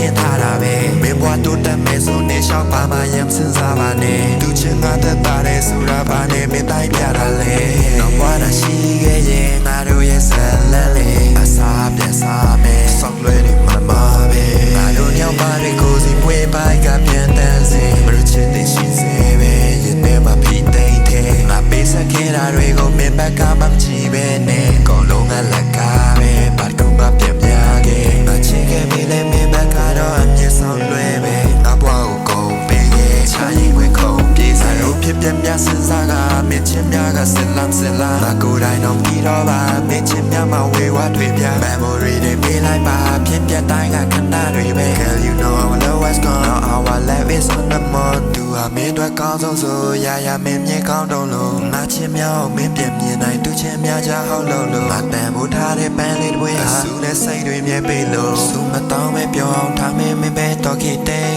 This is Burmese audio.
င်ထားတာပဲမင်းဘွားတိုးတက်မယ်ဆိုနေရှောက်ပါမှရမ်းစင်စားပါနဲ့သူချင်းငါသက်သာတဲ့ဆိုတာဘာနဲ့မင်းတိုင်းပြတာလဲတော့ဘွားတာရှိခဲ့ရင်ငါတို့ရဲ့ဆက်လက်လေးအစားပြန်စားမယ်ဆောက်လွဲနေမှာပါပဲငါတို့ညောင်ပါတဲ့ကိုစီပွေးပိုက်ကပြန်တန်းစင်မရချင်တဲ့ရှိစေပဲရင်ထဲမှာဖိသိမ့်တဲ့ငါပေးဆက်ခဲ့တာတွေကိုမင်းဘက်ကမှမကြည့်ပဲနဲ့ကောလုံးကလက်ကားပဲဘာတော့မှပြန်ပြခဲ့ငါချစ်ခဲ့ပြီလေမင်းဘက်ကတော့အမြဲဆောင်လွဲပဲငါဘွားကိုကုန်ပေးခဲ့ချာရင်ဝင်ခုံပြေးစားလို့ဖြစ်ပြများစဉ်းစားကမင်းချင်းများကစစ်လမ်းငါကိုယ်တိုင်တော့ပြီးတော့ပါမင်းချင်းများမှဝေဝါးတွေပြ memory တွေပေးလိုက်ပါဖြစ်ပြတိုင်းကခဏတွေပဲ Girl you know our love was gone now our life is on the moon သူဟာမင်းတို့ကောင်းဆုံးဆိုရမင်းမြင်ကောင်းတော့လို့ငါချင်းများကိုမင်းပြန်မြင်နိုင်သူချင်းများချဟောက်လို့ငါတန်ဖို့ထားတဲ့ပန်းလေးတွေဟာသူနဲ့စိတ်တွေမြဲပေးလို့သူမတောင်းပဲပြောအောင်ထားမင်းပဲတော့ခဲ့တဲ့